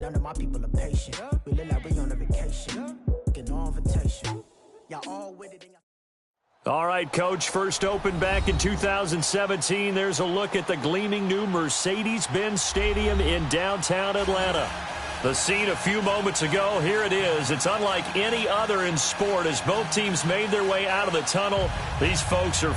None of my people are patient. We look like we on a vacation. Get no invitation. Y'all all with it. All right, Coach, first opened back in 2017. There's a look at the gleaming new Mercedes-Benz Stadium in downtown Atlanta. The scene a few moments ago, here it is. It's unlike any other in sport as both teams made their way out of the tunnel. These folks are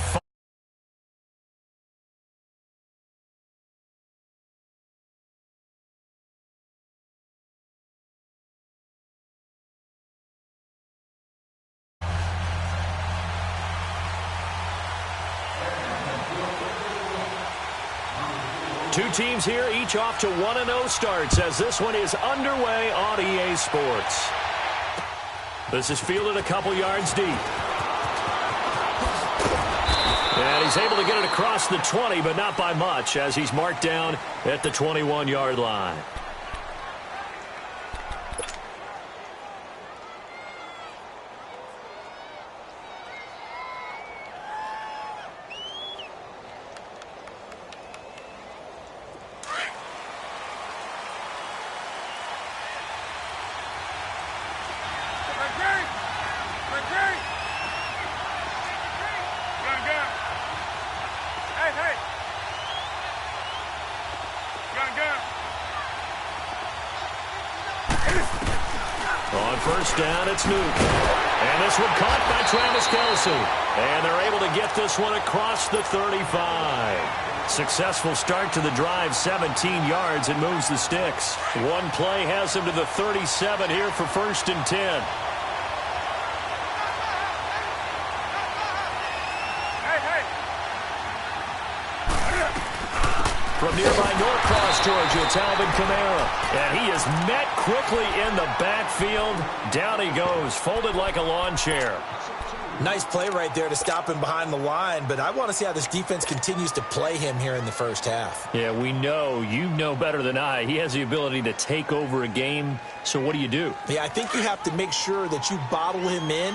two teams here, each off to 1-0 starts as this one is underway on EA Sports. This is fielded a couple yards deep. And he's able to get it across the 20, but not by much as he's marked down at the 21-yard line. On first down, it's Nuke. And this one caught by Travis Kelce. And they're able to get this one across the 35. Successful start to the drive, 17 yards, and moves the sticks. One play has him to the 37 here for first and 10. From nearby Norcross, Georgia, it's Alvin Kamara. And he is met quickly in the backfield. Down he goes, folded like a lawn chair. Nice play right there to stop him behind the line, but I want to see how this defense continues to play him here in the first half. Yeah, we know. You know better than I. He has the ability to take over a game, so what do? Yeah, I think you have to make sure that you bottle him in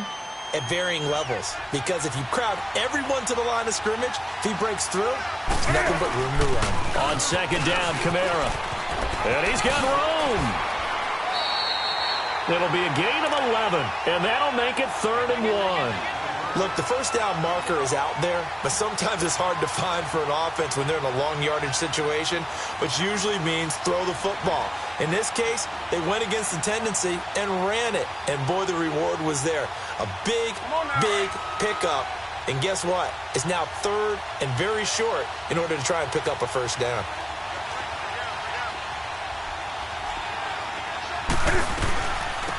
at varying levels, because if you crowd everyone to the line of scrimmage, if he breaks through, it's nothing but room to run. On second down, Kamara. And he's got room. It'll be a gain of 11, and that'll make it 3rd and 1. Look, the first down marker is out there, but sometimes it's hard to find for an offense when they're in a long yardage situation, which usually means throw the football. In this case, they went against the tendency and ran it, and boy, the reward was there. A big pickup, and guess what? It's now 3rd and very short in order to try and pick up a first down.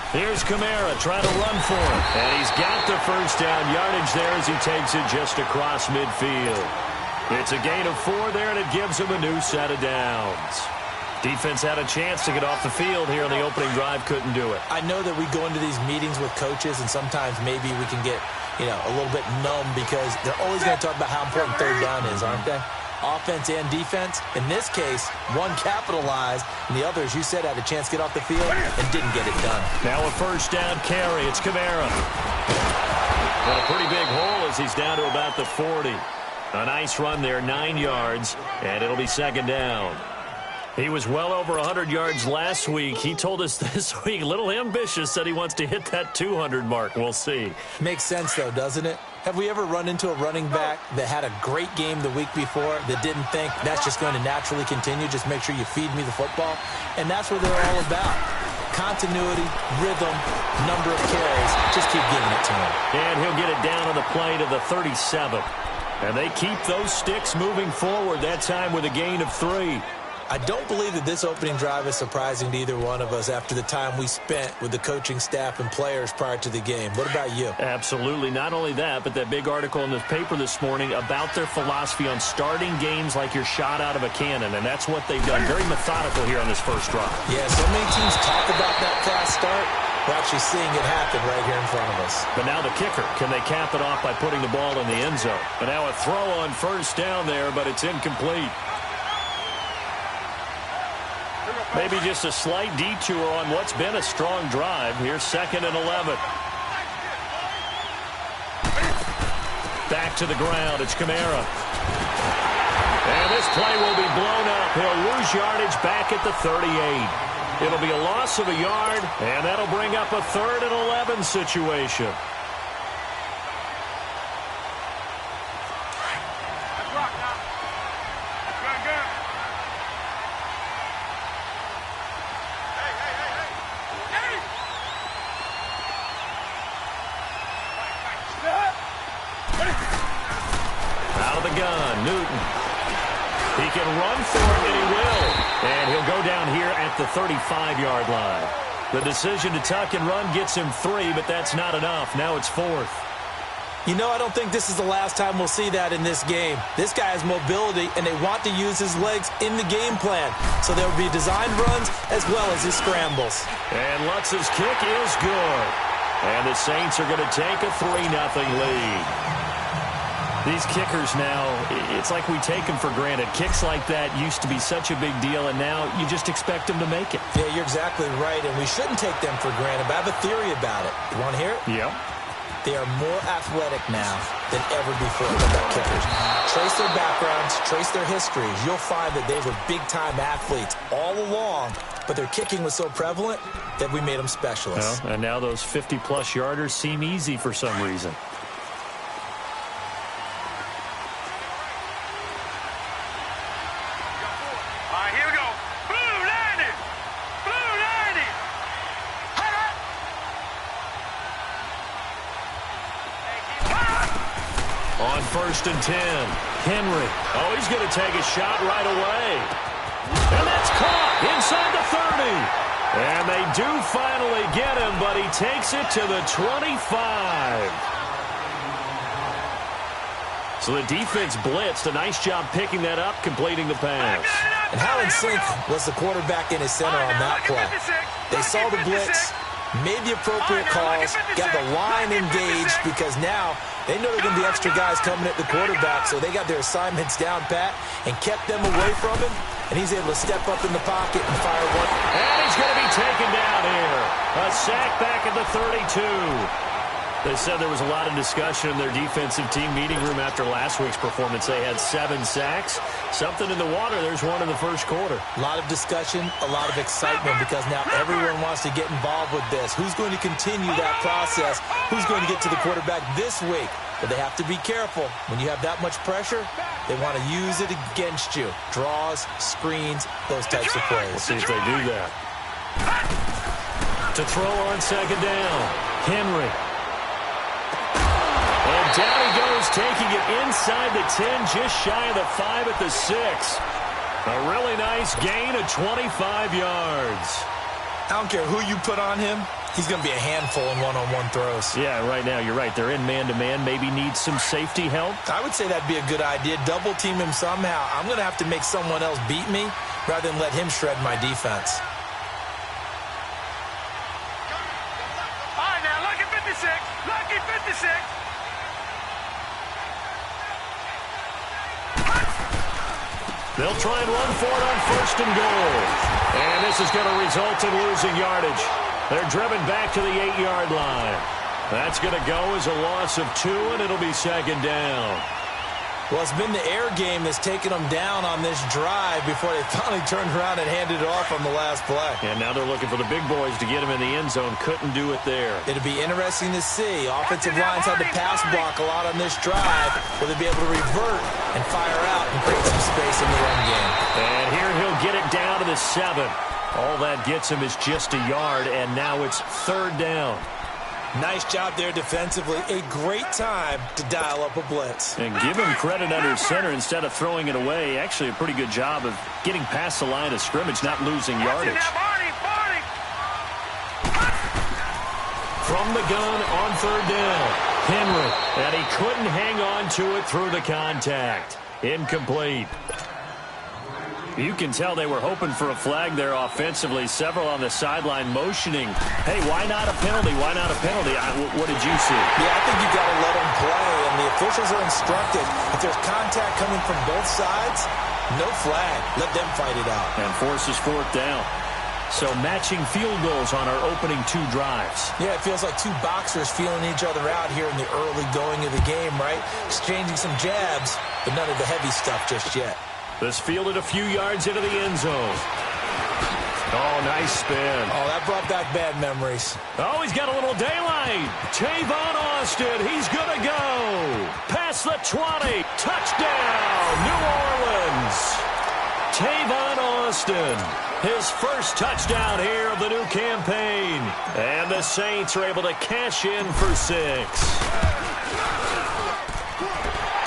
Here's Kamara trying to run for it. And he's got the first down yardage there as he takes it just across midfield. It's a gain of 4 there, and it gives him a new set of downs. Defense had a chance to get off the field here on the opening drive, couldn't do it. I know that we go into these meetings with coaches, and sometimes maybe we can get, a little bit numb because they're always going to talk about how important 3rd down is, aren't they? Offense and defense. In this case, one capitalized, and the other, as you said, had a chance to get off the field and didn't get it done. Now a first down carry. It's Kamara. Got a pretty big hole as he's down to about the 40. A nice run there, 9 yards, and it'll be 2nd down. He was well over 100 yards last week. He told us this week, a little ambitious, said he wants to hit that 200 mark. We'll see. Makes sense, though, doesn't it? Have we ever run into a running back that had a great game the week before that didn't think that's just going to naturally continue? Just make sure you feed me the football. And that's what they're all about. Continuity, rhythm, number of carries. Just keep giving it to him. And he'll get it down on the play to the 37. And they keep those sticks moving forward, that time with a gain of 3. I don't believe that this opening drive is surprising to either one of us after the time we spent with the coaching staff and players prior to the game. What about you? Absolutely. Not only that, but that big article in the paper this morning about their philosophy on starting games like you're shot out of a cannon, and that's what they've done. Very methodical here on this first drive. Yeah, so many teams talk about that fast start. We're actually seeing it happen right here in front of us. But now the kicker. Can they cap it off by putting the ball in the end zone? And now a throw on first down there, but it's incomplete. Maybe just a slight detour on what's been a strong drive. Here's 2nd and 11. Back to the ground. It's Kamara. And this play will be blown up. He'll lose yardage back at the 38. It'll be a loss of a yard, and that'll bring up a 3rd and 11 situation. He can run for it, and he will. And he'll go down here at the 35-yard line. The decision to tuck and run gets him 3, but that's not enough. Now it's 4th. You know, I don't think this is the last time we'll see that in this game. This guy has mobility, and they want to use his legs in the game plan. So there will be designed runs as well as his scrambles. And Lutz's kick is good. And the Saints are going to take a 3-0 lead. These kickers now, it's like we take them for granted. Kicks like that used to be such a big deal, and now you just expect them to make it. Yeah, you're exactly right, and we shouldn't take them for granted, but I have a theory about it. You want to hear it? Yeah. They are more athletic now than ever before about kickers. Trace their backgrounds, trace their histories. You'll find that they were big-time athletes all along, but their kicking was so prevalent that we made them specialists. Well, and now those 50-plus yarders seem easy for some reason. On 1st and 10, Henry. Oh, he's going to take a shot right away. And that's caught inside the 30. And they do finally get him, but he takes it to the 25. So the defense blitzed. A nice job picking that up, completing the pass. And how in sync was the quarterback in his center on that play? They saw the blitz, made the appropriate calls, got the line engaged because now they know there are going to be extra guys coming at the quarterback, so they got their assignments down pat and kept them away from him, and he's able to step up in the pocket and fire one. And he's going to be taken down here. A sack back at the 32. They said there was a lot of discussion in their defensive team meeting room after last week's performance. They had 7 sacks. Something in the water. There's one in the first quarter. A lot of discussion, a lot of excitement because now everyone wants to get involved with this. Who's going to continue that process? Who's going to get to the quarterback this week? But they have to be careful. When you have that much pressure, they want to use it against you. Draws, screens, those types of plays. We'll see if they do that. To throw on 2nd down, Henry. And down he goes, taking it inside the 10, just shy of the 5 at the 6. A really nice gain of 25 yards. I don't care who you put on him. He's going to be a handful in one-on-one throws. Yeah, right now, you're right. They're in man-to-man. Maybe need some safety help. I would say that'd be a good idea. Double-team him somehow. I'm going to have to make someone else beat me rather than let him shred my defense. All right, now, lucky 56. Lucky 56. They'll try and run for it on 1st and goal. And this is going to result in losing yardage. They're driven back to the 8-yard line. That's going to go as a loss of 2, and it'll be 2nd down. Well, it's been the air game that's taken them down on this drive before they finally turned around and handed it off on the last play. And now they're looking for the big boys to get him in the end zone. Couldn't do it there. It'll be interesting to see. Offensive lines had to pass block a lot on this drive. Will they be able to revert and fire out and create some space in the run game? And here he'll get it down to the 7. All that gets him is just a yard, and now it's 3rd down. Nice job there defensively. A great time to dial up a blitz. And give him credit under center instead of throwing it away. Actually a pretty good job of getting past the line of scrimmage, not losing yardage. From the gun on 3rd down, Henry. And he couldn't hang on to it through the contact. Incomplete. You can tell they were hoping for a flag there offensively. Several on the sideline motioning. Hey, why not a penalty? Why not a penalty? What did you see? Yeah, I think you've got to let them play, and the officials are instructed. If there's contact coming from both sides, no flag. Let them fight it out. And forces 4th down. So matching field goals on our opening 2 drives. Yeah, it feels like 2 boxers feeling each other out here in the early going of the game, right? Exchanging some jabs, but none of the heavy stuff just yet. This fielded a few yards into the end zone. Oh, nice spin. Oh, that brought back bad memories. Oh, he's got a little daylight. Tavon Austin, he's going to go. Past the 20. Touchdown, New Orleans. Tavon Austin, his first touchdown here of the new campaign. And the Saints are able to cash in for 6.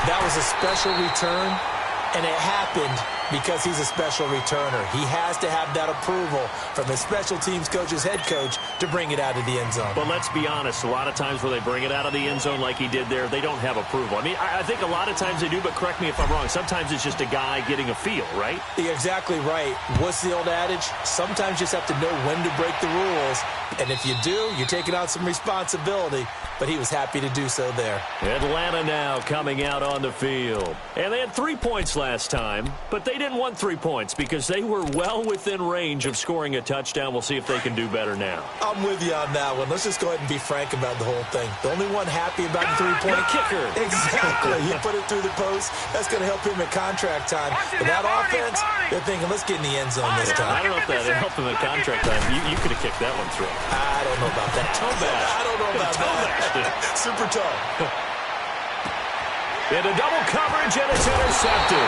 That was a special return, and it happened because he's a special returner. He has to have that approval from his special teams coach's head coach to bring it out of the end zone. But let's be honest, a lot of times where they bring it out of the end zone like he did there, they don't have approval. I mean, I think a lot of times they do, but correct me if I'm wrong. Sometimes it's just a guy getting a feel, right? You're exactly right. What's the old adage? Sometimes you just have to know when to break the rules. And if you do, you're taking on some responsibility. But he was happy to do so there. Atlanta now coming out on the field. And they had 3 points last time, but they didn't want 3 points because they were well within range of scoring a touchdown. We'll see if they can do better now. I'm with you on that one. Let's just go ahead and be frank about the whole thing. The only one happy about the three-point kicker. Exactly. He put it through the post. That's going to help him at contract time. But that offense, they're thinking, let's get in the end zone this time. I don't know if that helped him at contract time. You could have kicked that one through. I don't know about that. Toe bash. I don't know about that. Super toe. Into double coverage, and it's intercepted.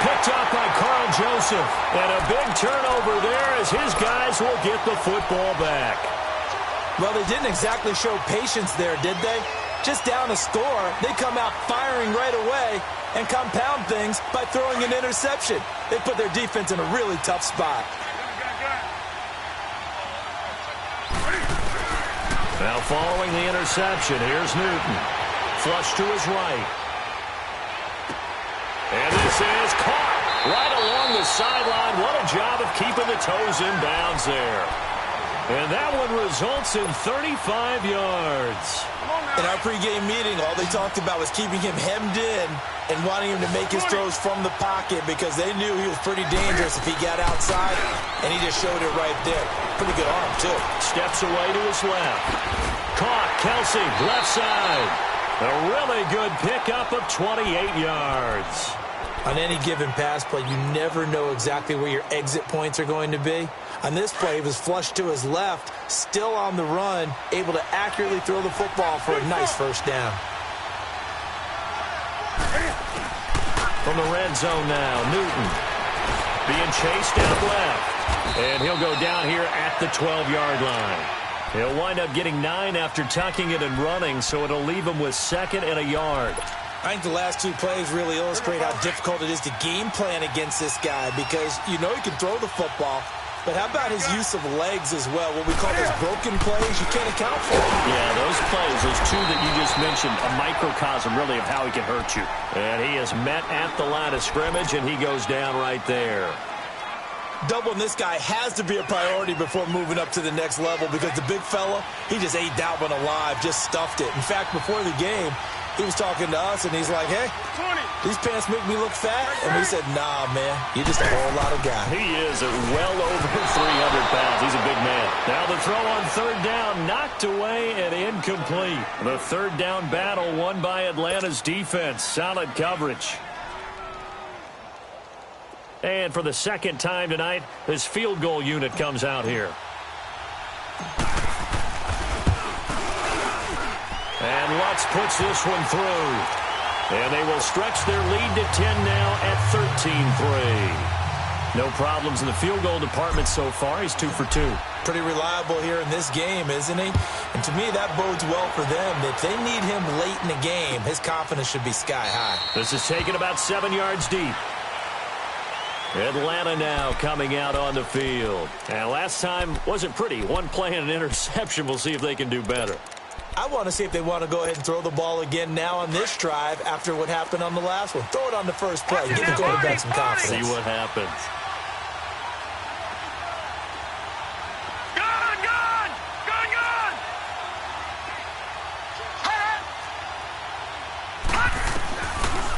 Picked up by Carl Joseph. And a big turnover there as his guys will get the football back. Well, they didn't exactly show patience there, did they? Just down a score, they come out firing right away and compound things by throwing an interception. They put their defense in a really tough spot. Now following the interception, here's Newton. Flush to his right. And this is caught right along the sideline. What a job of keeping the toes in bounds there. And that one results in 35 yards. In our pregame meeting, all they talked about was keeping him hemmed in and wanting him to make his throws from the pocket because they knew he was pretty dangerous if he got outside, and he just showed it right there. Pretty good arm, too. Steps away to his left. Caught, Kelsey, left side. A really good pickup of 28 yards. On any given pass play, you never know exactly where your exit points are going to be. On this play, he was flushed to his left, still on the run, able to accurately throw the football for a nice first down. From the red zone now, Newton being chased out left. And he'll go down here at the 12-yard line. He'll wind up getting 9 after tucking it and running, so it'll leave him with 2nd and a yard. I think the last 2 plays really illustrate how difficult it is to game plan against this guy because you know he can throw the football, but how about his use of legs as well? What we call those broken plays, you can't account for. Yeah, those plays, those 2 that you just mentioned, a microcosm really of how he can hurt you. And he is met at the line of scrimmage, and he goes down right there. Doubling this guy has to be a priority before moving up to the next level because the big fella, he just ate that one alive, just stuffed it. In fact, before the game, he was talking to us, and he's like, hey, these pants make me look fat. And we said, nah, man, you're just a whole lot of guy. He is well over 300 pounds. He's a big man. Now the throw on 3rd down, knocked away and incomplete. The 3rd down battle won by Atlanta's defense. Solid coverage. And for the 2nd time tonight, this field goal unit comes out here. And Lutz puts this one through. And they will stretch their lead to 10 now at 13-3. No problems in the field goal department so far. He's 2 for 2. Pretty reliable here in this game, isn't he? And to me, that bodes well for them. If they need him late in the game, his confidence should be sky high. This is taken about 7 yards deep. Atlanta now coming out on the field. And last time wasn't pretty. 1 play and an interception. We'll see if they can do better. I want to see if they want to go ahead and throw the ball again now on this drive after what happened on the last one. Throw it on the first play. Give the quarterback some confidence. See what happens.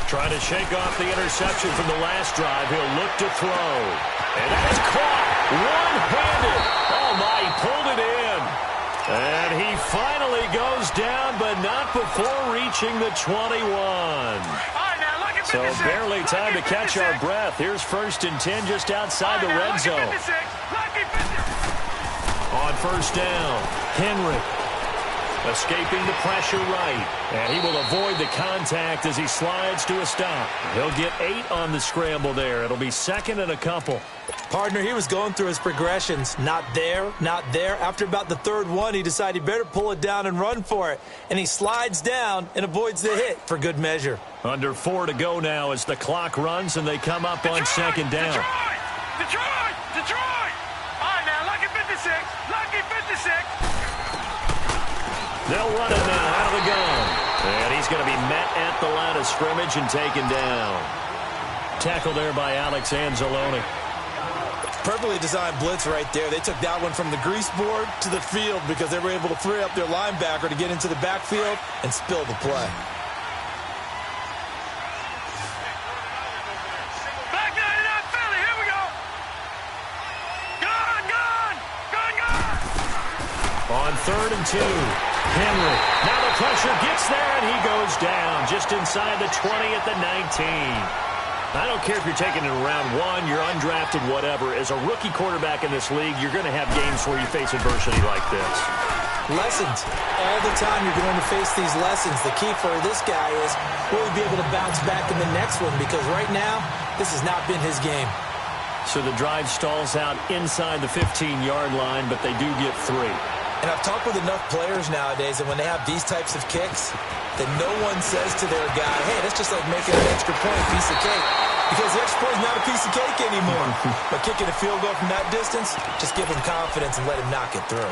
Trying to shake off the interception from the last drive. He'll look to throw. And that is caught. One-handed. Oh, my, he pulled it in. And he finally goes down, but not before reaching the 21. So barely time to catch our breath. Here's 1st and 10 just outside the red zone. On first down, Henry escaping the pressure right. And he will avoid the contact as he slides to a stop. He'll get 8 on the scramble there. It'll be second and a couple. Partner, he was going through his progressions. Not there, not there. After about the third one, he decided he better pull it down and run for it. And he slides down and avoids the hit for good measure. Under 4 to go now as the clock runs and they come up on second down. Detroit! All right, now, lucky 56. Lucky 56. They'll run it now out of the gun. And he's going to be met at the line of scrimmage and taken down. Tackle there by Alex Anzalone. Perfectly designed blitz right there. They took that one from the grease board to the field because they were able to free up their linebacker to get into the backfield and spill the play. Back 99 Philly, here we go. Gun! On 3rd and 2, Henry. Now the pressure gets there, and he goes down just inside the 20 at the 19. I don't care if you're taking it in round 1, you're undrafted, whatever. As a rookie quarterback in this league, you're going to have games where you face adversity like this. Lessons. All the time you're going to face these lessons. The key for this guy is will he be able to bounce back in the next one, because right now, this has not been his game. So the drive stalls out inside the 15-yard line, but they do get 3. And I've talked with enough players nowadays, and when they have these types of kicks, that no one says to their guy, hey, that's just like making an extra point, a piece of cake. Because the extra point is not a piece of cake anymore. But kicking a field goal from that distance, just give him confidence and let him knock it through.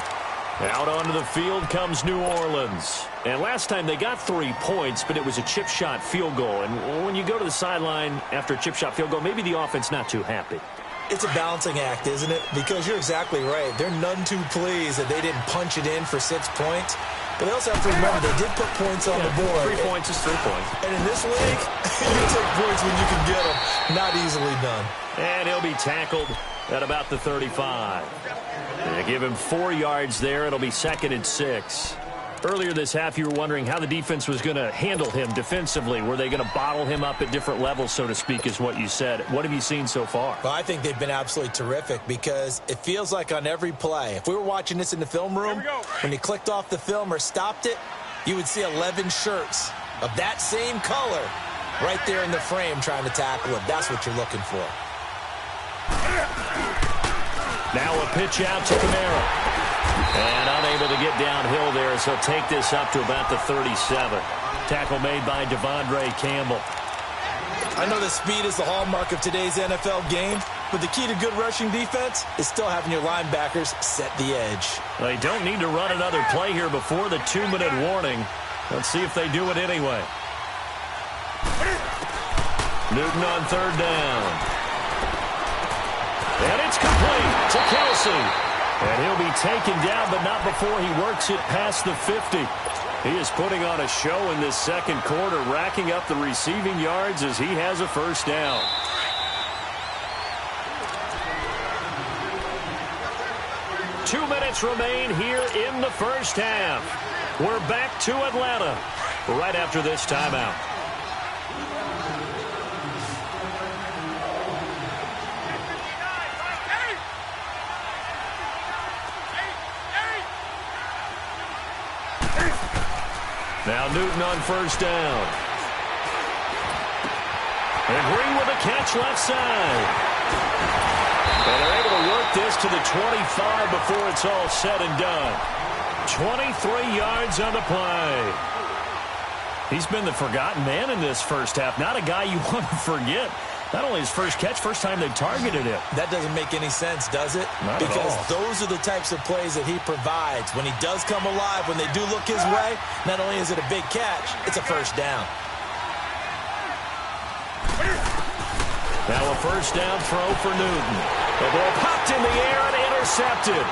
Out onto the field comes New Orleans. And last time they got 3 points, but it was a chip shot field goal. And when you go to the sideline after a chip shot field goal, maybe the offense not too happy. It's a balancing act, isn't it? Because you're exactly right. They're none too pleased that they didn't punch it in for 6 points. But they also have to remember they did put points on the board. 3 points is 3 points. And in this league, you take points when you can get them. Not easily done. And he'll be tackled at about the 35. They give him 4 yards there. It'll be 2nd and 6. Earlier this half, you were wondering how the defense was going to handle him defensively. Were they going to bottle him up at different levels, so to speak, is what you said. What have you seen so far? Well, I think they've been absolutely terrific because it feels like on every play, if we were watching this in the film room, when you clicked off the film or stopped it, you would see 11 shirts of that same color right there in the frame trying to tackle him. That's what you're looking for. Now a pitch out to Kamara. And unable to get downhill there, so he'll take this up to about the 37. Tackle made by Devondre Campbell. I know that speed is the hallmark of today's NFL game, but the key to good rushing defense is still having your linebackers set the edge. They don't need to run another play here before the 2-minute warning. Let's see if they do it anyway. Newton on 3rd down. And it's complete to Kelsey. And he'll be taken down, but not before he works it past the 50. He is putting on a show in this second quarter, racking up the receiving yards as he has a first down. Two minutes remain here in the first half. We're back to Atlanta right after this timeout. Now Newton on first down. And Green with a catch left side. And they're able to work this to the 25 before it's all said and done. 23 yards on the play. He's been the forgotten man in this first half. Not a guy you want to forget. Not only his first catch, first time they targeted him. That doesn't make any sense, does it? Not because at all. those are the types of plays that he provides. When he does come alive, when they do look his way, not only is it a big catch, it's a first down. Now a first down throw for Newton. The ball popped in the air and intercepted.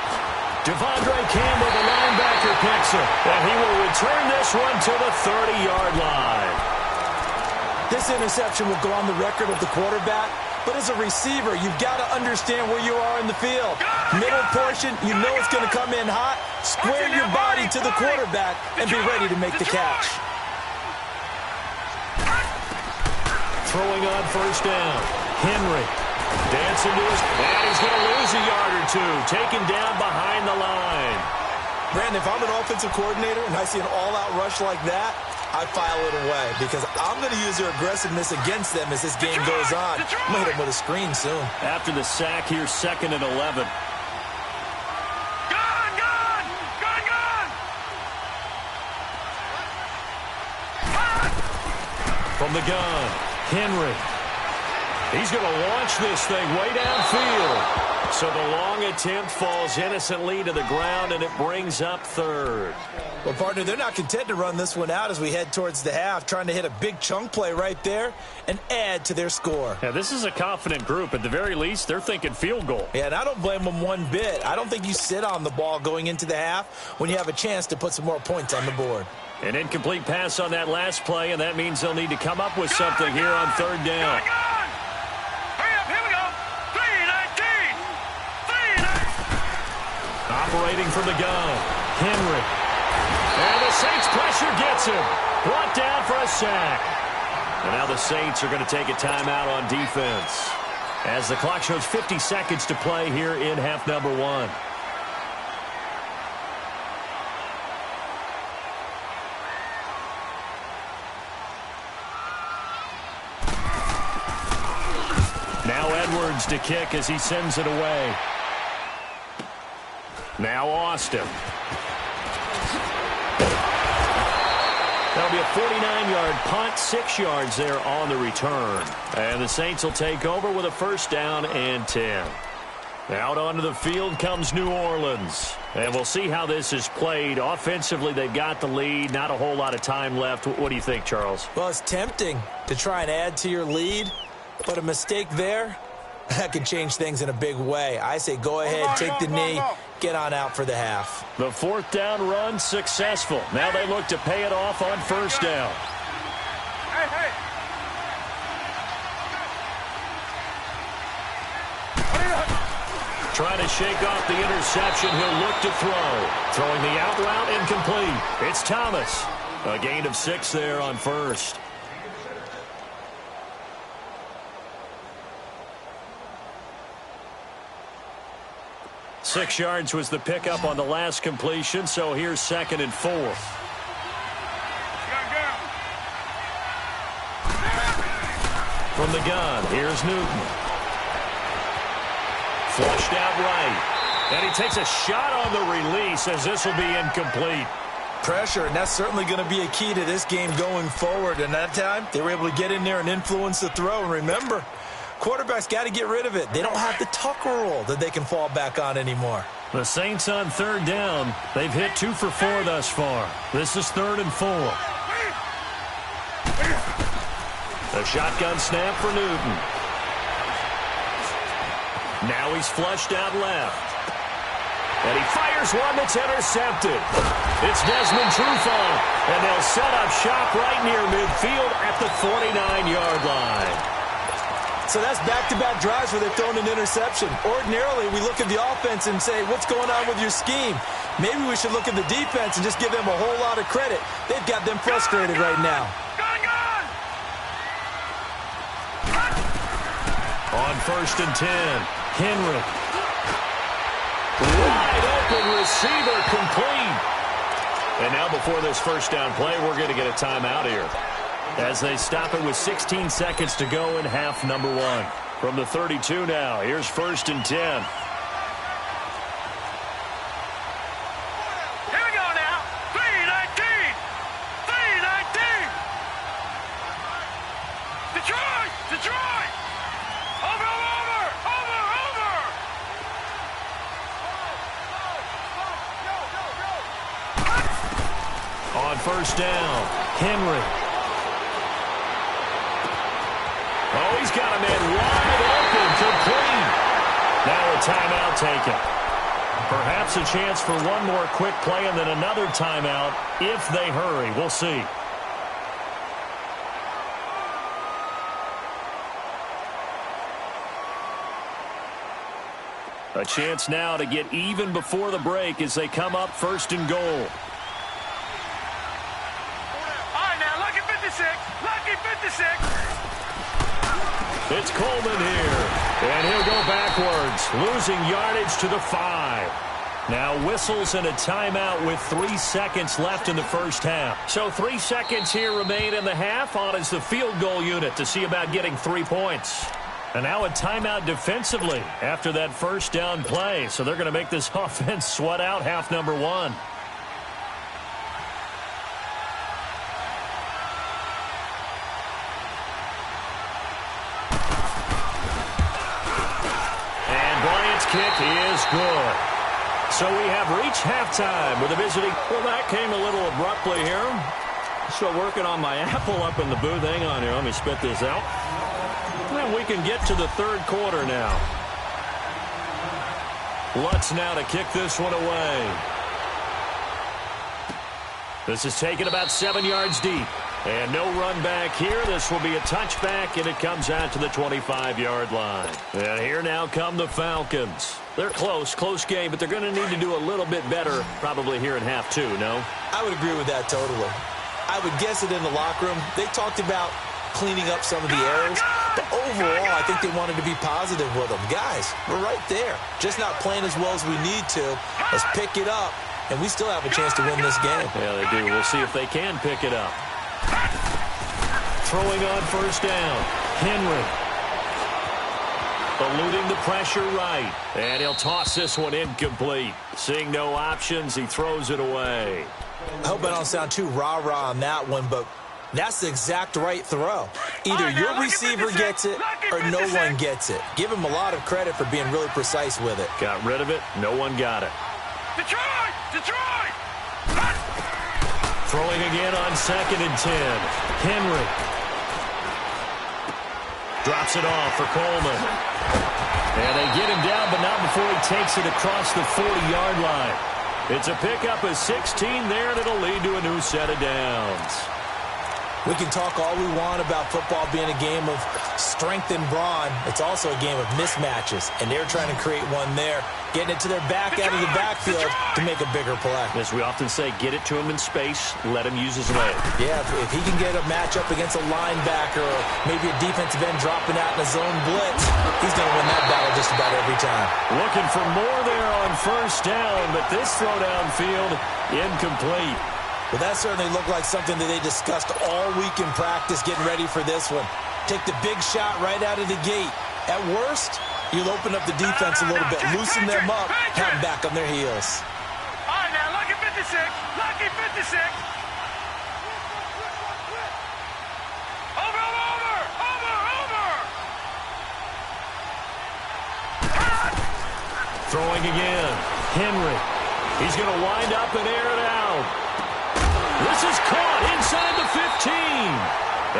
Devondre Campbell, the linebacker, picks it. And he will return this one to the 30-yard line. This interception will go on the record of the quarterback, but as a receiver, you've got to understand where you are in the field. Middle portion, you know it's going to come in hot. Square your body to the quarterback and be ready to make the catch. Throwing on first down. Henry. Gets into his, and he's going to lose a yard or two. Taken down behind the line. Brandon, if I'm an offensive coordinator and I see an all-out rush like that, I file it away because I'm going to use their aggressiveness against them as this game goes on. I'm going to hit them with a screen soon. After the sack, here's 2nd and 11. From the gun, Henry. He's going to launch this thing way downfield. So the long attempt falls innocently to the ground, and it brings up 3rd. Well, partner, they're not content to run this one out as we head towards the half, trying to hit a big chunk play right there and add to their score. Yeah, this is a confident group. At the very least, they're thinking field goal. Yeah, and I don't blame them one bit. I don't think you sit on the ball going into the half when you have a chance to put some more points on the board. An incomplete pass on that last play, and that means they'll need to come up with something here on 3rd down. Operating from the gun, Henry. And the Saints pressure gets him. Brought down for a sack. And now the Saints are going to take a timeout on defense as the clock shows 50 seconds to play here in half number 1. Now Edwards to kick as he sends it away. Now Austin. That'll be a 49-yard punt, 6 yards there on the return. And the Saints will take over with a 1st down and 10. Out onto the field comes New Orleans. And we'll see how this is played. Offensively, they've got the lead. Not a whole lot of time left. What do you think, Charles? Well, it's tempting to try and add to your lead, but a mistake there, that could change things in a big way. I say go ahead, take the knee, get on out for the half. The 4th down run successful. Now they look to pay it off on 1st down. Hey. Trying to shake off the interception. He'll look to throw. Throwing the out route incomplete. It's Thomas. A gain of 6 there on 1st. Six yards was the pickup on the last completion, so here's 2nd and 4. From the gun, here's Newton. Flushed out right. And he takes a shot on the release as this will be incomplete. Pressure, and that's certainly going to be a key to this game going forward. And that time, they were able to get in there and influence the throw. And remember, quarterbacks got to get rid of it. They don't have the Tucker rule that they can fall back on anymore. The Saints on 3rd down. They've hit 2 for 4 thus far. This is 3rd and 4. The shotgun snap for Newton. Now he's flushed out left. And he fires one that's intercepted. It's Desmond Trufant. And they'll set up shop right near midfield at the 49-yard line. So that's back-to-back drives where they've thrown an interception. Ordinarily, we look at the offense and say, what's going on with your scheme? Maybe we should look at the defense and just give them a whole lot of credit. They've got them frustrated right now. On 1st and 10, Henry. Wide open receiver complete. And now before this 1st down play, we're going to get a timeout here, as they stop it with 16 seconds to go in half number 1. From the 32 now, here's 1st and 10. Here we go now. 3-19. 3-19. Detroit. Over. On 1st down, Henry. Oh, he's got a man wide open, complete. Now a timeout taken. Perhaps a chance for one more quick play and then another timeout if they hurry. We'll see. A chance now to get even before the break as they come up 1st and goal. All right, now, lucky 56. Lucky 56. It's Coleman here. And he'll go backwards, losing yardage to the 5. Now whistles and a timeout with 3 seconds left in the first half. So 3 seconds here remain in the half. On is the field goal unit to see about getting 3 points. And now a timeout defensively after that first down play. So they're going to make this offense sweat out half number 1. And Bryant's kick is good. So we have reached halftime with a visiting. Well, that came a little abruptly here. Still working on my apple up in the booth. Hang on here. Let me spit this out. And we can get to the third quarter now. Lutz now to kick this one away. This is taken about 7 yards deep. And no run back here. This will be a touchback, and it comes out to the 25-yard line. And here now come the Falcons. They're close game, but they're going to need to do a little bit better probably here in half 2, no? I would agree with that totally. I would guess it in the locker room. They talked about cleaning up some of the errors, but overall, I think they wanted to be positive with them. Guys, we're right there. Just not playing as well as we need to. Let's pick it up, and we still have a chance to win this game. Yeah, they do. We'll see if they can pick it up. Throwing on first down. Henry. Eluding the pressure right. And he'll toss this one incomplete. Seeing no options, he throws it away. I hope I don't sound too rah-rah on that one, but that's the exact right throw. Either your receiver gets it or no one gets it. Give him a lot of credit for being really precise with it. Got rid of it. No one got it. Detroit! Detroit! Throwing again on 2nd and 10. Henry. Drops it off for Coleman. And they get him down, but not before he takes it across the 40-yard line. It's a pickup of 16 there, and it'll lead to a new set of downs. We can talk all we want about football being a game of strength and brawn. It's also a game of mismatches, and they're trying to create one there, getting it to their back out of the backfield to make a bigger play. As we often say, get it to him in space, let him use his leg. Yeah, if he can get a matchup against a linebacker or maybe a defensive end dropping out in a zone blitz, he's going to win that battle just about every time. Looking for more there on first down, but this throw downfield incomplete. Well, that certainly looked like something that they discussed all week in practice getting ready for this one. Take the big shot right out of the gate. At worst, you'll open up the defense a little bit, loosen them up, have them back on their heels. All right, now, lucky 56. Lucky 56. Over. Throwing again. Henry. He's going to wind up and air it out. This is caught inside the 15.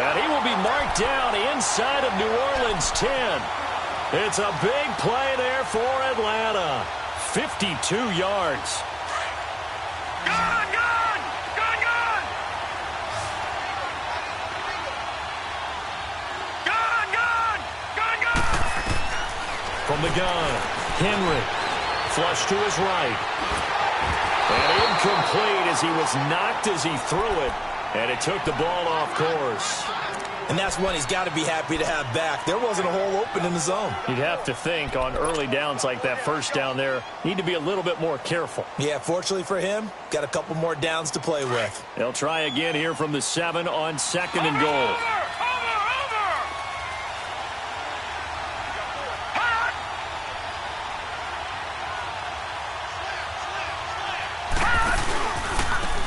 And he will be marked down inside of New Orleans 10. It's a big play there for Atlanta. 52 yards. Gun! From the gun, Henry. Flush to his right. And incomplete as he was knocked as he threw it. And it took the ball off course. And that's one he's got to be happy to have back. There wasn't a hole open in the zone. You'd have to think on early downs like that first down there, need to be a little bit more careful. Yeah, fortunately for him, got a couple more downs to play with. They'll try again here from the 7 on 2nd and goal.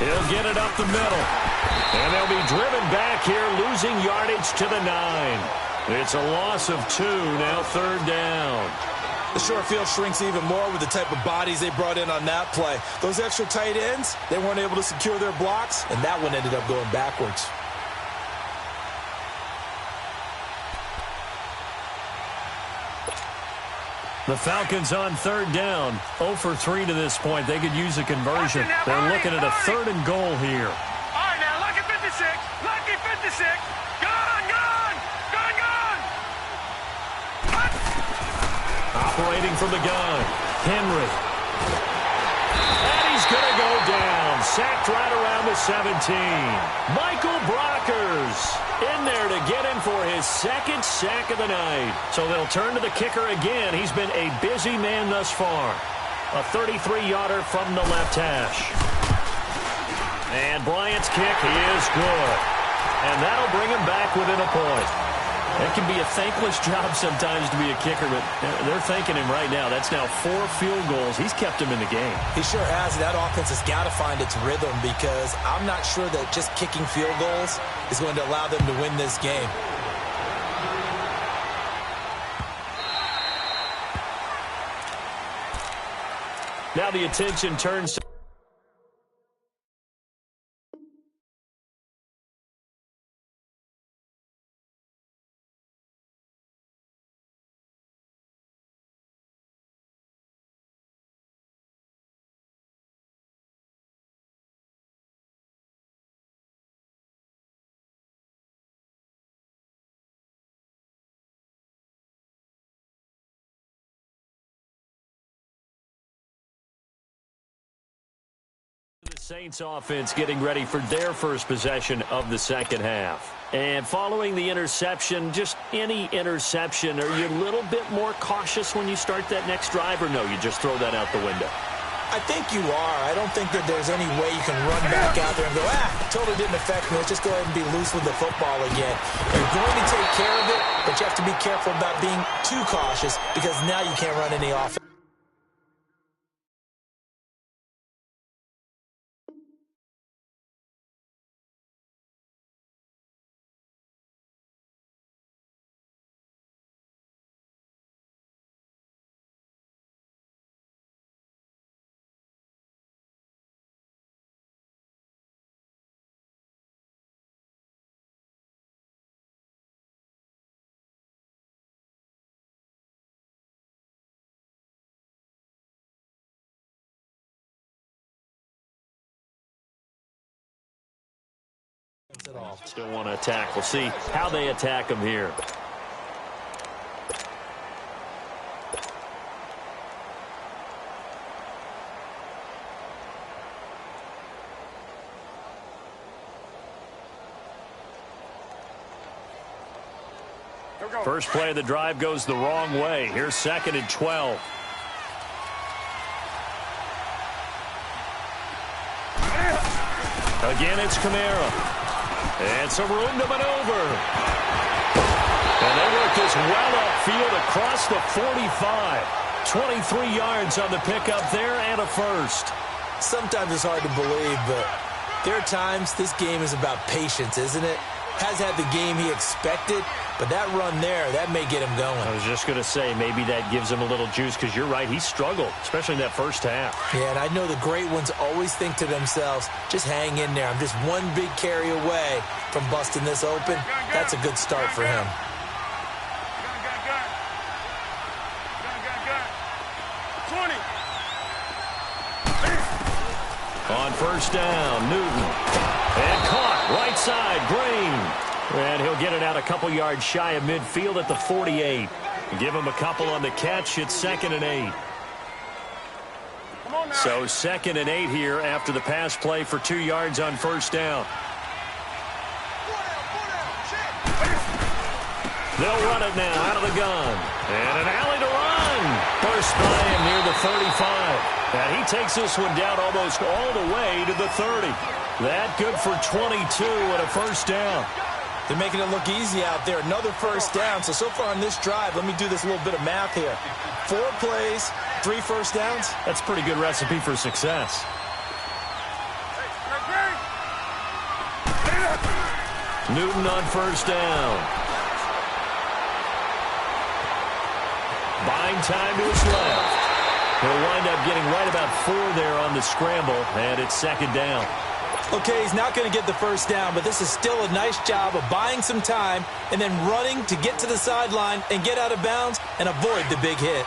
He'll get it up the middle. And they'll be driven back here, losing yardage to the 9. It's a loss of 2, now 3rd down. The short field shrinks even more with the type of bodies they brought in on that play. Those extra tight ends, they weren't able to secure their blocks, and that one ended up going backwards. The Falcons on 3rd down. 0 for 3 to this point. They could use a conversion. They're looking at a 3rd and goal here. All right, now, lucky 56. Lucky 56. Gun! Operating from the gun. Henry. And he's going to go down. sacked right around the 17. Michael Brockers in there to get him for his second sack of the night. So they'll turn to the kicker again. He's been a busy man thus far. A 33-yarder from the left hash. And Bryant's kick is good. And that'll bring him back within a point. It can be a thankless job sometimes to be a kicker, but they're thanking him right now. That's now 4 field goals. He's kept him in the game. He sure has. That offense has got to find its rhythm because I'm not sure that just kicking field goals is going to allow them to win this game. Now the attention turns to the Saints offense getting ready for their first possession of the second half. And following the interception, just any interception, are you a little bit more cautious when you start that next drive, or no, you just throw that out the window? I think you are. I don't think that there's any way you can run back out there and go, totally didn't affect me. Let's just go ahead and be loose with the football again. You're going to take care of it, but you have to be careful about being too cautious because now you can't run any offense. At all. Still want to attack. We'll see how they attack him here. First play of the drive goes the wrong way. Here's 2nd and 12. Again, it's Kamara. And some room to maneuver. And they work this well upfield across the 45. 23 yards on the pickup there and a first. Sometimes it's hard to believe, but there are times this game is about patience, isn't it? Has had the game he expected, but that run there, that may get him going. I was just going to say, maybe that gives him a little juice because you're right, he struggled, especially in that first half. Yeah, and I know the great ones always think to themselves, just hang in there. I'm just one big carry away from busting this open. That's a good start for him. On first down, Newton. And caught, right side, Green. And he'll get it out a couple yards shy of midfield at the 48. Give him a couple on the catch. It's 2nd and 8. So 2nd and 8 here after the pass play for 2 yards on first down. They'll run it now out of the gun. And an alley to run. First by him near the 35. And he takes this one down almost all the way to the 30. That good for 22 and a first down. They're making it look easy out there. Another first down. So far on this drive, let me do this little bit of math here. 4 plays, 3 first downs. That's a pretty good recipe for success. Newton on first down. Buying time to his left. He'll wind up getting right about 4 there on the scramble, and it's 2nd down. Okay, he's not going to get the first down, but this is still a nice job of buying some time and then running to get to the sideline and get out of bounds and avoid the big hit.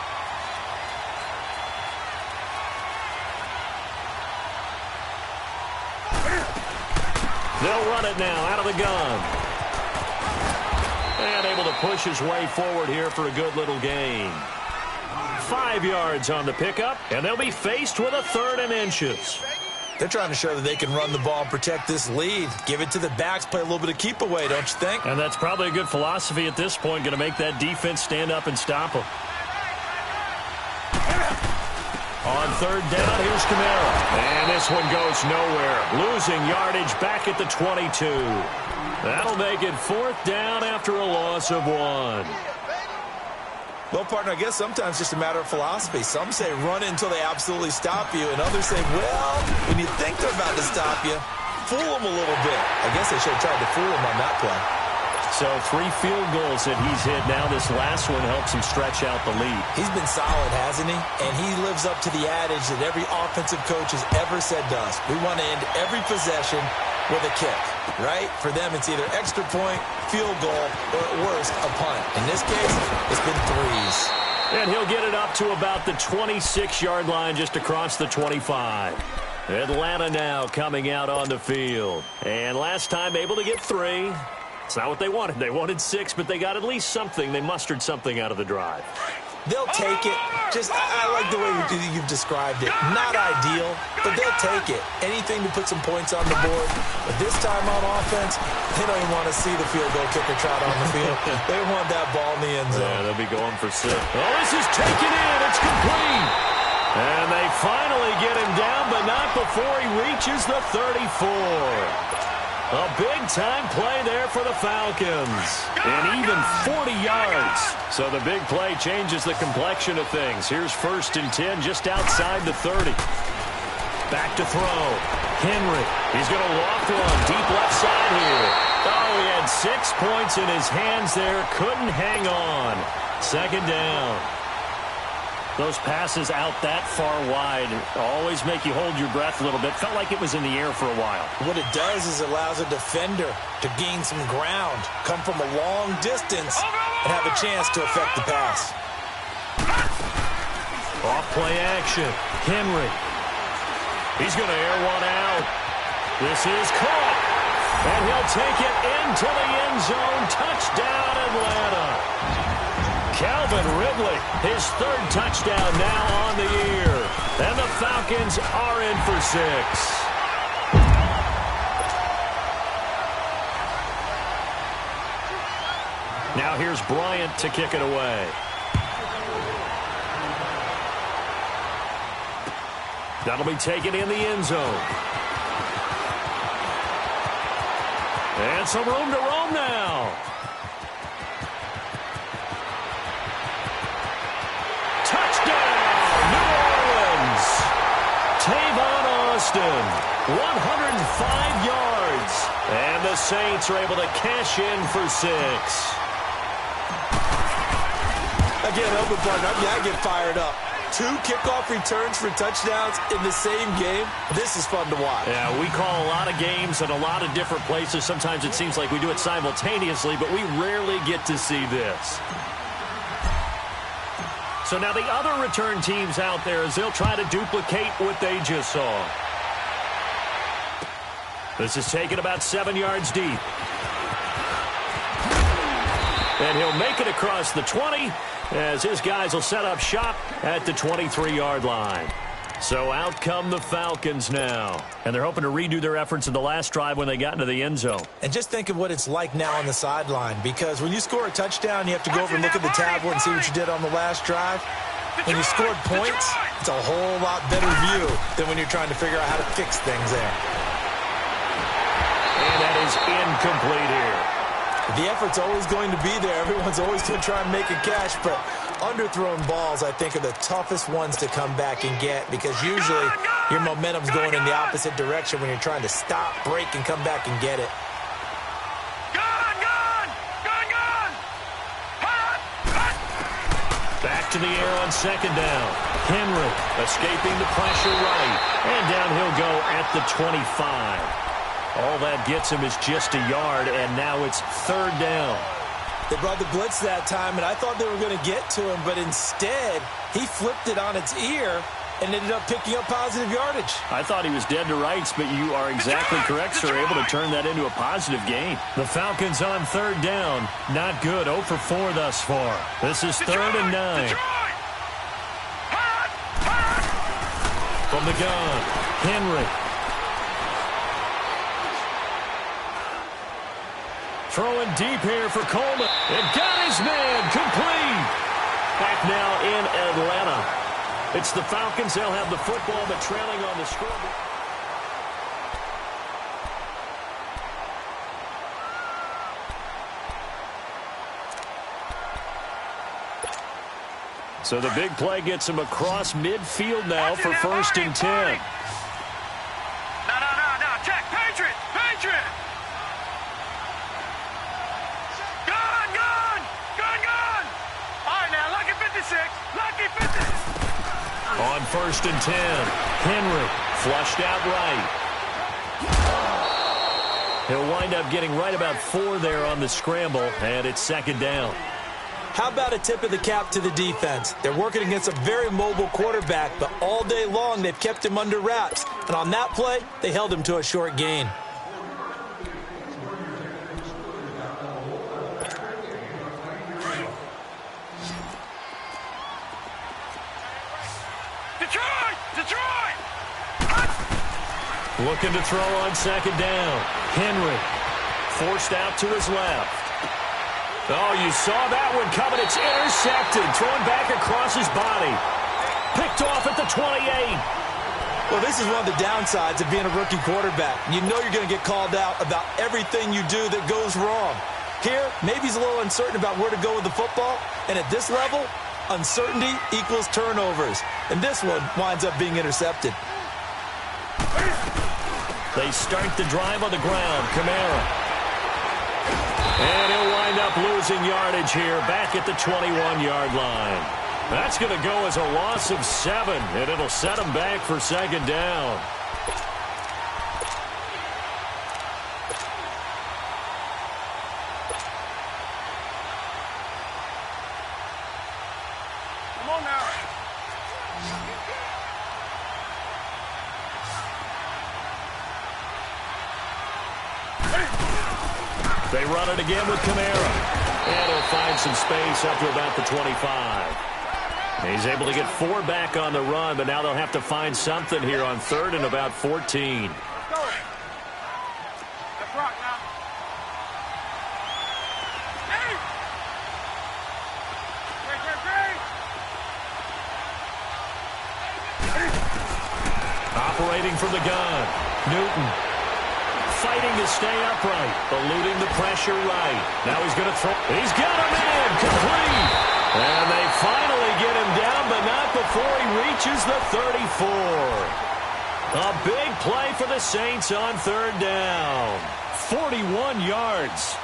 They'll run it now out of the gun. And able to push his way forward here for a good little gain. 5 yards on the pickup, and they'll be faced with a 3rd and inches. They're trying to show that they can run the ball and protect this lead. Give it to the backs, play a little bit of keep away, don't you think? And that's probably a good philosophy at this point, going to make that defense stand up and stop them. On third down, here's Kamara. And this one goes nowhere. Losing yardage back at the 22. That'll make it fourth down after a loss of 1. Well, partner, I guess sometimes it's just a matter of philosophy. Some say run it until they absolutely stop you, and others say, well, when you think they're about to stop you, fool them a little bit. I guess they should have tried to fool them on that play. So 3 field goals that he's hit. Now this last one helps him stretch out the lead. He's been solid, hasn't he? And he lives up to the adage that every offensive coach has ever said to us. We want to end every possession with a kick, right? For them, it's either extra point, field goal, or at worst, a punt. In this case, it's been 3s. And he'll get it up to about the 26-yard line, just across the 25. Atlanta now coming out on the field. And last time able to get 3. It's not what they wanted. They wanted 6, but they got at least something. They mustered something out of the drive. They'll take it. I like the way you've described it. Not ideal, but they'll take it. Anything to put some points on the board. But this time on offense, they don't even want to see the field goal kicker trot on the field. They want that ball in the end zone. Yeah, they'll be going for 6. Oh, this is taken in. It's complete. And they finally get him down, but not before he reaches the 34. A big-time play there for the Falcons. And even 40 yards. So the big play changes the complexion of things. Here's 1st and 10 just outside the 30. Back to throw. Henry. He's going to loft one deep left side here. Oh, he had 6 points in his hands there. Couldn't hang on. 2nd down. Those passes out that far wide always make you hold your breath a little bit. Felt like it was in the air for a while. What it does is it allows a defender to gain some ground, come from a long distance, and have a chance to affect the pass. Off play action. Henry. He's going to air one out. This is caught. And he'll take it into the end zone. Touchdown, Atlanta. Calvin Ridley, his 3rd touchdown now on the year. And the Falcons are in for 6. Now here's Bryant to kick it away. That'll be taken in the end zone. And some room to roam now. Tavon Austin, 105 yards. And the Saints are able to cash in for 6. Again, open partner, I get fired up. 2 kickoff returns for touchdowns in the same game. This is fun to watch. Yeah, we call a lot of games in a lot of different places. Sometimes it seems like we do it simultaneously, but we rarely get to see this. So now the other return teams out there, as they'll try to duplicate what they just saw. This is taken about 7 yards deep. And he'll make it across the 20 as his guys will set up shop at the 23-yard line. So out come the Falcons now. And they're hoping to redo their efforts in the last drive when they got into the end zone. And just think of what it's like now on the sideline, because when you score a touchdown, you have to go over and look at the tablet and see what you did on the last drive. When you scored points, it's a whole lot better view than when you're trying to figure out how to fix things there. And that is incomplete here. The effort's always going to be there. Everyone's always going to try and make a catch, but underthrown balls, I think, are the toughest ones to come back and get, because usually your momentum's going in the opposite direction when you're trying to stop, break, and come back and get it. Back to the air on 2nd down. Henry escaping the pressure right. And down he'll go at the 25. All that gets him is just a yard, and now it's 3rd down. They brought the blitz that time, and I thought they were going to get to him, but instead, he flipped it on its ear and ended up picking up positive yardage. I thought he was dead to rights, but you are exactly correct, sir. Able to turn that into a positive gain. The Falcons on 3rd down. Not good. 0 for 4 thus far. This is 3rd and 9. From the gun, Henry. Throwing deep here for Coleman. And got his man complete. Back now in Atlanta. It's the Falcons. They'll have the football, but trailing on the scoreboard. So the big play gets him across midfield now for 1st and 10. No. Check. Patriot. Gun. All right, now, lucky 56. Lucky 56. On 1st and 10, Henry flushed out right. He'll wind up getting right about 4 there on the scramble, and it's 2nd down. How about a tip of the cap to the defense? They're working against a very mobile quarterback, but all day long they've kept him under wraps. And on that play, they held him to a short gain. Detroit! Looking to throw on 2nd down. Henry forced out to his left. Oh, you saw that one coming. It's intercepted. Thrown back across his body. Picked off at the 28. Well, this is one of the downsides of being a rookie quarterback. You know you're going to get called out about everything you do that goes wrong. Here, maybe he's a little uncertain about where to go with the football. And at this level, uncertainty equals turnovers. And this one winds up being intercepted. They start the drive on the ground. Kamara. And he'll wind up losing yardage here back at the 21-yard line. That's going to go as a loss of 7, and it'll set him back for 2nd down. Come on now. They run it again with Kamara. And he'll find some space up to about the 25. He's able to get 4 back on the run, but now they'll have to find something here on 3rd and about 14. Let's go. Let's rock now. Hey! Operating from the gun. Newton. Fighting to stay upright. Eluding the pressure right. Now he's going to throw. He's got a man. Complete. And they finally get him down, but not before he reaches the 34. A big play for the Saints on 3rd down. 41 yards.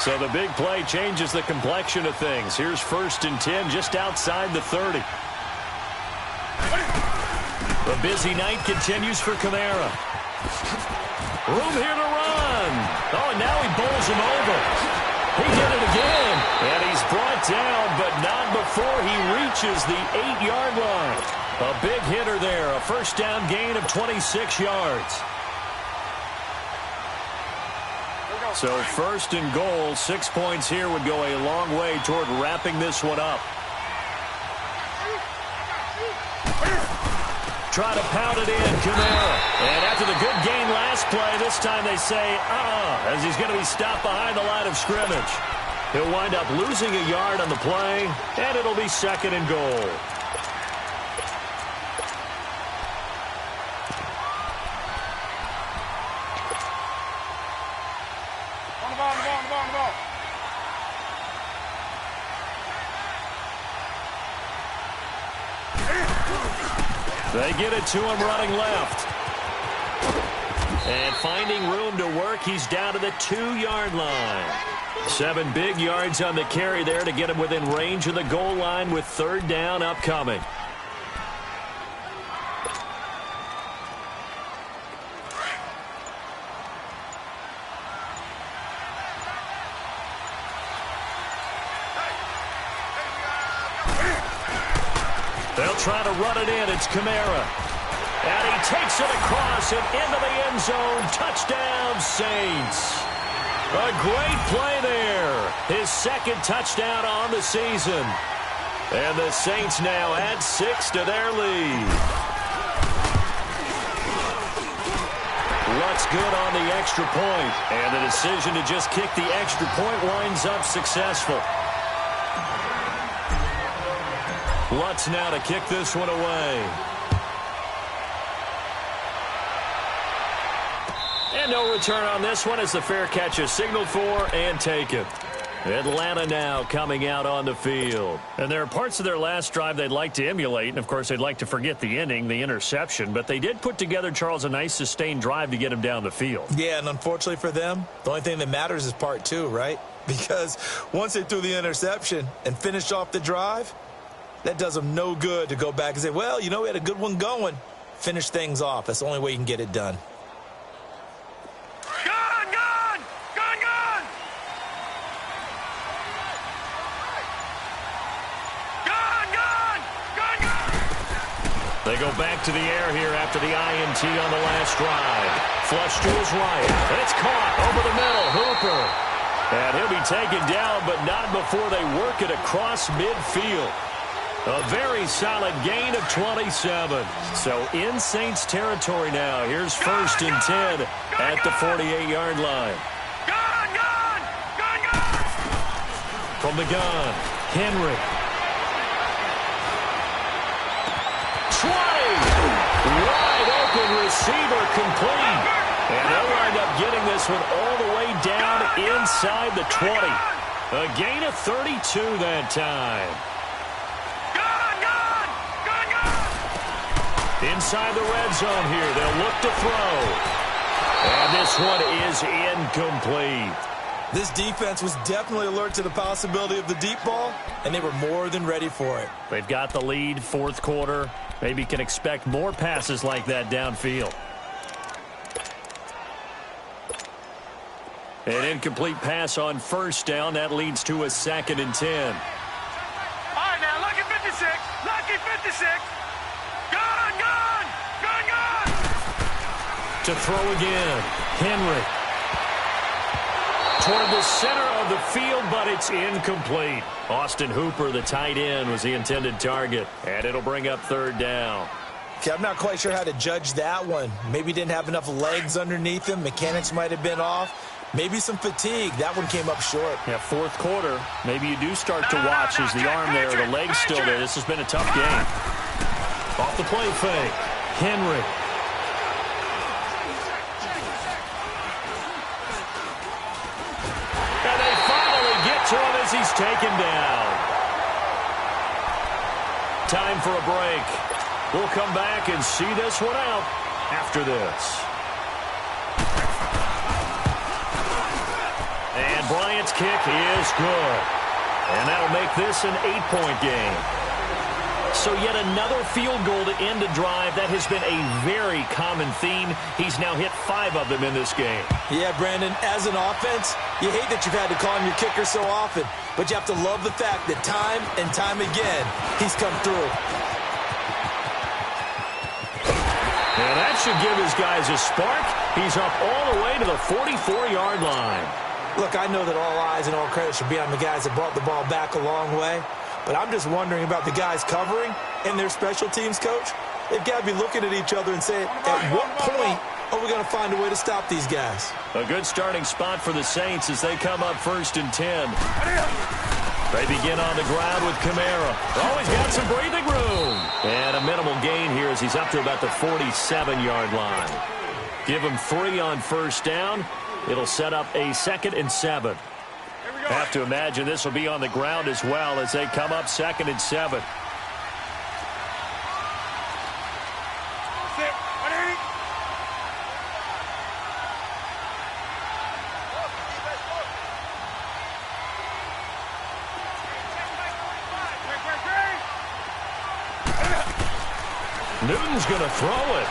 So the big play changes the complexion of things. Here's 1st and 10 just outside the 30. The busy night continues for Kamara. Room here to run. Oh, and now he bowls him over. He did it again. And he's brought down, but not before he reaches the 8-yard line. A big hitter there. A 1st down gain of 26 yards. So 1st and goal, 6 points here would go a long way toward wrapping this one up. Try to pound it in, Kamara. And after the good gain last play, this time they say, as he's going to be stopped behind the line of scrimmage. He'll wind up losing a yard on the play, and it'll be 2nd and goal. On the ball. They get it to him running left. And finding room to work, he's down to the 2-yard line. 7 big yards on the carry there to get him within range of the goal line with 3rd down upcoming. They'll try to run it in. It's Kamara. And he takes it across and into the end zone. Touchdown, Saints. A great play there. His 2nd touchdown on the season. And the Saints now add 6 to their lead. That's good on the extra point. And the decision to just kick the extra point winds up successful. Lutz now to kick this one away. And no return on this one as the fair catch is signaled for and taken. Atlanta now coming out on the field. And there are parts of their last drive they'd like to emulate. And, of course, they'd like to forget the inning, the interception. But they did put together, Charles, a nice sustained drive to get him down the field. Yeah, and unfortunately for them, the only thing that matters is part two, right? Because once they threw the interception and finished off the drive, that does them no good to go back and say, well, you know, we had a good one going. Finish things off. That's the only way you can get it done. They go back to the air here after the INT on the last drive. Flush to his right. And it's caught over the middle. Hooper. And he'll be taken down, but not before they work it across midfield. A very solid gain of 27. So in Saints territory now. Here's 1st and 10 at the 48-yard line. From the gun, Henry. 20! Wide open receiver complete. And they'll wind up getting this one all the way down inside the 20. A gain of 32 that time. Inside the red zone here. They'll look to throw. And this one is incomplete. This defense was definitely alert to the possibility of the deep ball, and they were more than ready for it. They've got the lead, 4th quarter. Maybe can expect more passes like that downfield. An incomplete pass on 1st down. That leads to a 2nd and 10. All right, now, lucky 56. Lucky 56. Gun, gun, gun, gun. To throw again. Henry. Toward the center of the field, but it's incomplete. Austin Hooper, the tight end, was the intended target. And it'll bring up 3rd down. Okay, I'm not quite sure how to judge that one. Maybe didn't have enough legs underneath him. Mechanics might have been off. Maybe some fatigue. That one came up short. Yeah, 4th quarter. Maybe you do start to watch as the arm there, the leg's still there. This has been a tough game. Off the play fake. Henry. And they finally get to him as he's taken down. Time for a break. We'll come back and see this one out after this. And Bryant's kick is good. And that'll make this an 8-point game. So yet another field goal to end a drive. That has been a very common theme. He's now hit 5 of them in this game. Yeah, Brandon, as an offense, you hate that you've had to call him your kicker so often. But you have to love the fact that time and time again, he's come through. And that should give his guys a spark. He's up all the way to the 44-yard line. Look, I know that all eyes and all credit should be on the guys that brought the ball back a long way. But I'm just wondering about the guys covering and their special teams coach. They've got to be looking at each other and saying, at what point are we going to find a way to stop these guys? A good starting spot for the Saints as they come up 1st and 10. They begin on the ground with Kamara. Always got some breathing room. And a minimal gain here as he's up to about the 47-yard line. Give him 3 on 1st down. It'll set up a 2nd and 7. Have to imagine this will be on the ground as well as they come up 2nd and 7. Newton's going to throw it.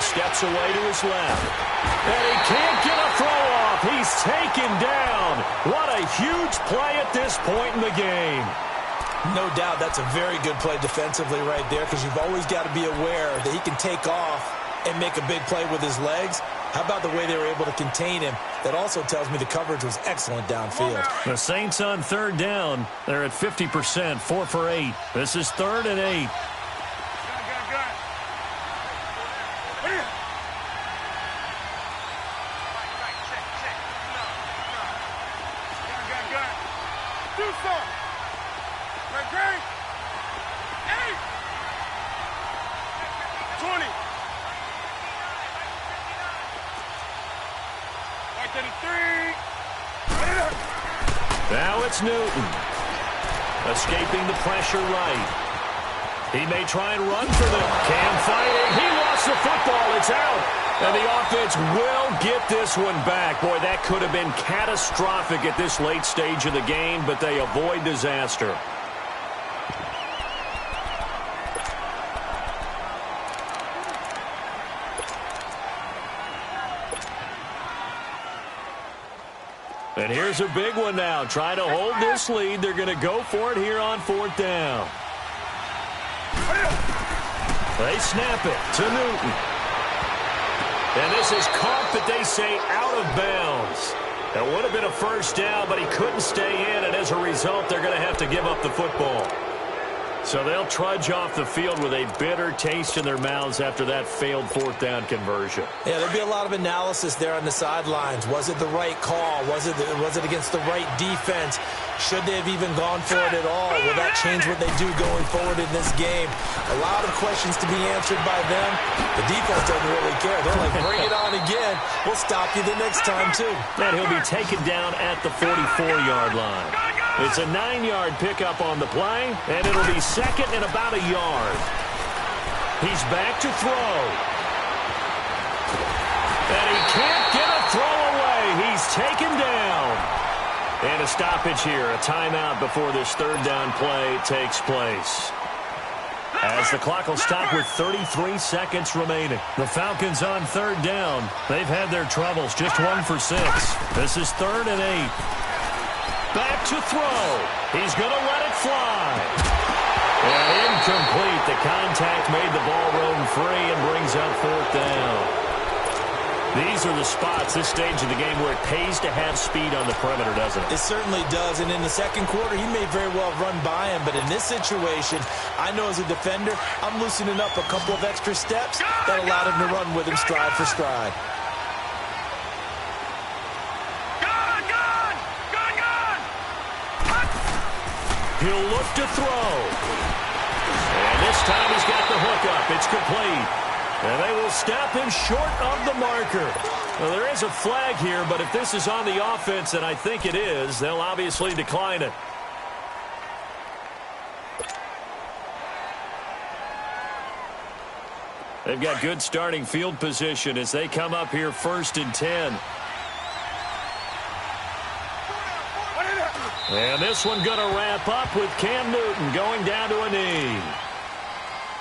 Steps away to his left. And he can't get a throw off. He's taken down. What a huge play at this point in the game. No doubt that's a very good play defensively right there because you've always got to be aware that he can take off and make a big play with his legs. How about the way they were able to contain him? That also tells me the coverage was excellent downfield. The Saints on 3rd down. They're at 50%, 4 for 8. This is 3rd and 8. 20. 33. Now it's Newton. Escaping the pressure right. He may try and run for them. Cam fighting. He lost the football. It's out. And the offense will get this one back. Boy, that could have been catastrophic at this late stage of the game, but they avoid disaster. And here's a big one now. Trying to hold this lead. They're going to go for it here on 4th down. They snap it to Newton. And this is caught, but they say out of bounds. That would have been a first down, but he couldn't stay in, and as a result, they're going to have to give up the football. So they'll trudge off the field with a bitter taste in their mouths after that failed 4th down conversion. Yeah, there'd be a lot of analysis there on the sidelines. Was it the right call? Was it against the right defense? Should they have even gone for it at all? Will that change what they do going forward in this game? A lot of questions to be answered by them. The defense doesn't really care. They're like, bring it on again. We'll stop you the next time, too. And he'll be taken down at the 44-yard line. It's a 9-yard pickup on the play, and it'll be second and about a yard. He's back to throw. And he can't get a throw away. He's taken down. And a stoppage here, a timeout before this 3rd down play takes place. As the clock will stop with 33 seconds remaining. The Falcons on 3rd down. They've had their troubles, just 1 for 6. This is 3rd and 8. Back to throw. He's going to let it fly. And incomplete. The contact made the ball roam free and brings up 4th down. These are the spots, this stage of the game, where it pays to have speed on the perimeter, doesn't it? It certainly does. And in the second quarter, he may very well run by him. But in this situation, I know as a defender, I'm loosening up a couple of extra steps that allowed him to run with him stride for stride. He'll look to throw. And this time he's got the hook up. It's complete. And they will stop him short of the marker. Well, there is a flag here, but if this is on the offense, and I think it is, they'll obviously decline it. They've got good starting field position as they come up here 1st and 10. And this one going to wrap up with Cam Newton going down to a knee.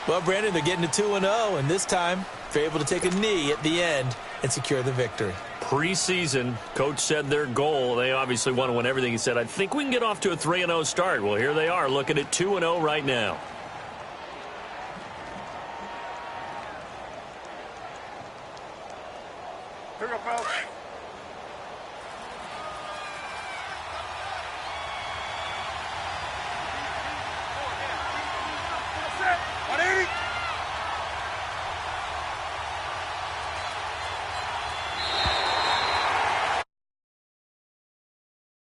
Well, Brandon, they're getting to 2-0, and this time they're able to take a knee at the end and secure the victory. Preseason, coach said their goal, they obviously want to win everything. He said, I think we can get off to a 3-0 start. Well, here they are looking at 2-0 right now. Here we go, fellas.